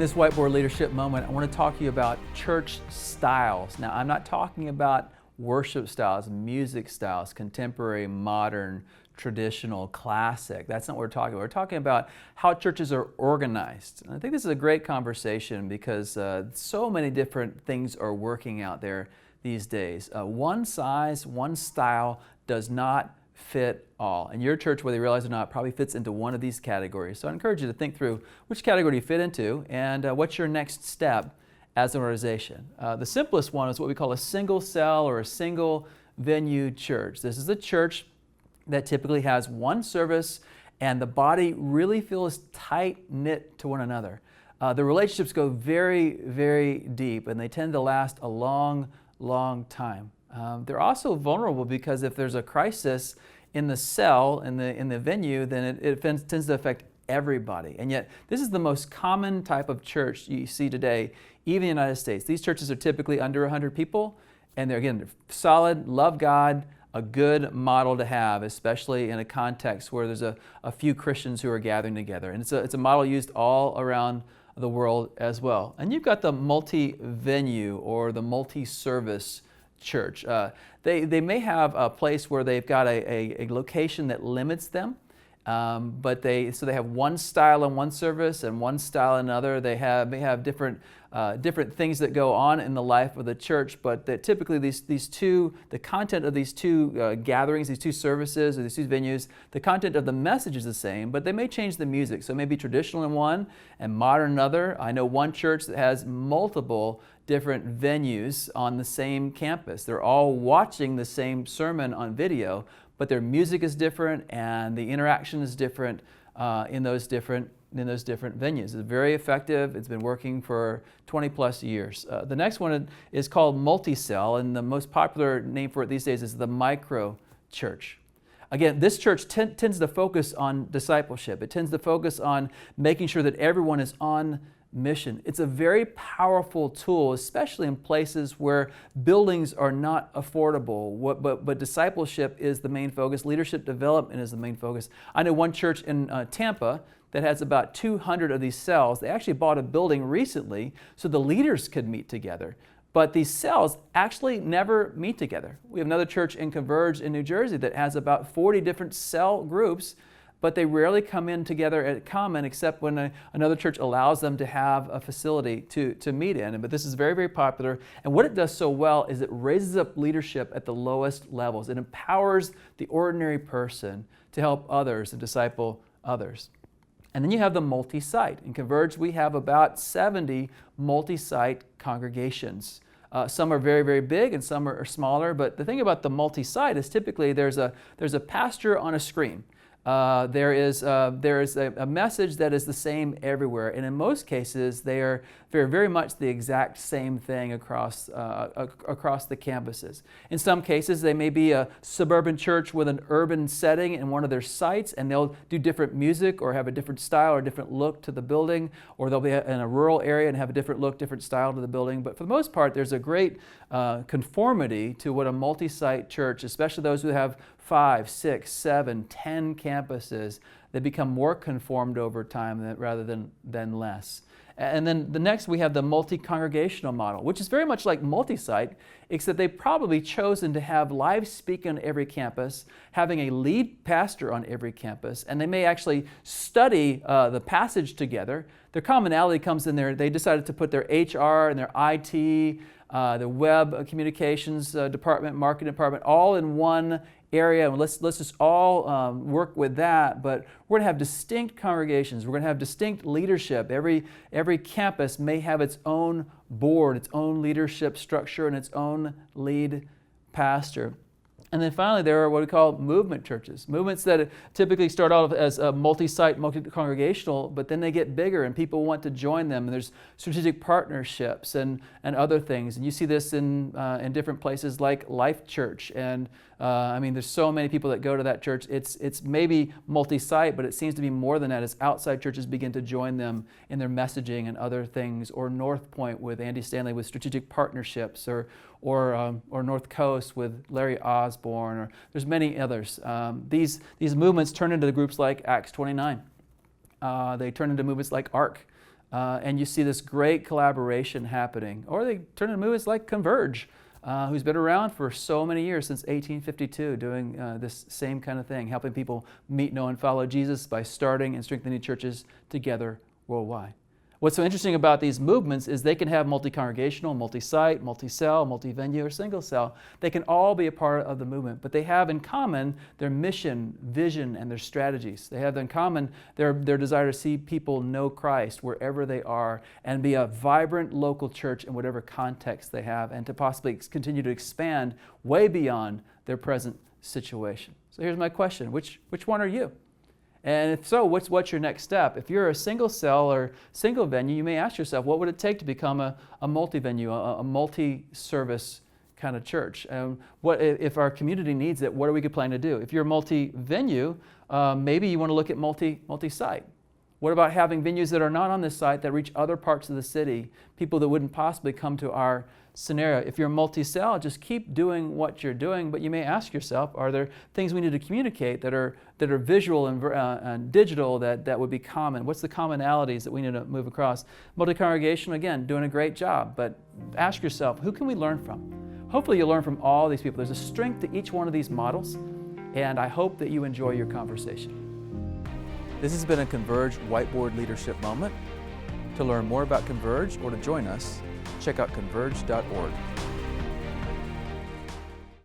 this Whiteboard Leadership Moment, I want to talk to you about church styles. Now, I'm not talking about worship styles, music styles, contemporary, modern, traditional, classic. That's not what we're talking about. We're talking about how churches are organized. And I think this is a great conversation because so many different things are working out there these days. One size, one style does not fit all. And your church, whether you realize it or not, probably fits into one of these categories. So I encourage you to think through which category you fit into and what's your next step as an organization. The simplest one is what we call a single cell or a single venue church. This is a church that typically has one service and the body really feels tight-knit to one another. The relationships go very, very deep and they tend to last a long, long time. They're also vulnerable because if there's a crisis in the cell, in the venue, then it tends to affect everybody. And yet, this is the most common type of church you see today, even in the United States. These churches are typically under 100 people, and they're solid, love God, a good model to have, especially in a context where there's a few Christians who are gathering together. And it's a model used all around the world as well. And you've got the multi-venue or the multi-service church. They may have a place where they've got a location that limits them, but they have one style in one service and one style in another. They may have different things that go on in the life of the church, but that typically the content of these two gatherings, these two services or these two venues, the content of the message is the same, but they may change the music. So it may be traditional in one and modern in another. I know one church that has multiple different venues on the same campus. They're all watching the same sermon on video, but their music is different and the interaction is different in those different venues. It's very effective. It's been working for 20 plus years. The next one is called multi-cell, and the most popular name for it these days is the micro church. Again, this church tends to focus on discipleship. It tends to focus on making sure that everyone is on mission. It's a very powerful tool, especially in places where buildings are not affordable. But discipleship is the main focus. Leadership development is the main focus. I know one church in Tampa that has about 200 of these cells. They actually bought a building recently so the leaders could meet together. But these cells actually never meet together. We have another church in Converge in New Jersey that has about 40 different cell groups, but they rarely come in together at common except when another church allows them to have a facility to meet in. But this is very, very popular. And what it does so well is it raises up leadership at the lowest levels. It empowers the ordinary person to help others and disciple others. And then you have the multi-site. In Converge, we have about 70 multi-site congregations. Some are very, very big and some are smaller. But the thing about the multi-site is typically there's a pastor on a screen. There is a message that is the same everywhere, and in most cases they are very much the exact same thing across the campuses. In some cases they may be a suburban church with an urban setting in one of their sites, and they'll do different music or have a different style or different look to the building, or they'll be in a rural area and have a different look, different style to the building. But for the most part, there's a great conformity to what a multi-site church, especially those who have 5, 6, 7, 10 campuses, they become more conformed over time rather than less. And then the next we have the multi-congregational model, which is very much like multi-site, except they've probably chosen to have live speaking on every campus, having a lead pastor on every campus, and they may actually study the passage together. Their commonality comes in there. They decided to put their HR and their IT, the web communications department, marketing department, all in one area, and let's just all work with that. But we're going to have distinct congregations. We're going to have distinct leadership. Every campus may have its own board, its own leadership structure, and its own lead pastor. And then finally, there are what we call movement churches. Movements that typically start out as a multi-site, multi-congregational, but then they get bigger and people want to join them. And there's strategic partnerships and other things. And you see this in different places like Life Church. And there's so many people that go to that church. It's maybe multi-site, but it seems to be more than that as outside churches begin to join them in their messaging and other things. Or North Point with Andy Stanley with strategic partnerships, or North Coast with Larry Osborne, or there's many others. These movements turn into groups like Acts 29. They turn into movements like ARC. and you see this great collaboration happening. Or they turn into movies like Converge, who's been around for so many years, since 1852, doing this same kind of thing, helping people meet, know, and follow Jesus by starting and strengthening churches together worldwide. What's so interesting about these movements is they can have multi-congregational, multi-site, multi-cell, multi-venue, or single cell. They can all be a part of the movement, but they have in common their mission, vision, and their strategies. They have in common their desire to see people know Christ wherever they are and be a vibrant local church in whatever context they have, and to possibly continue to expand way beyond their present situation. So here's my question. Which one are you? And if so, what's your next step? If you're a single cell or single venue, you may ask yourself, what would it take to become a multi-venue, a multi-service kind of church? What if our community needs it, what are we planning to do? If you're multi-venue, maybe you want to look at multi-site. What about having venues that are not on this site that reach other parts of the city, people that wouldn't possibly come to our scenario? If you're multi-cell, just keep doing what you're doing, but you may ask yourself, are there things we need to communicate that are visual and digital that would be common? What's the commonalities that we need to move across? Multi-congregational, again, doing a great job, but ask yourself, who can we learn from? Hopefully you'll learn from all these people. There's a strength to each one of these models, and I hope that you enjoy your conversation. This has been a Converge Whiteboard Leadership Moment. To learn more about Converge or to join us, check out converge.org.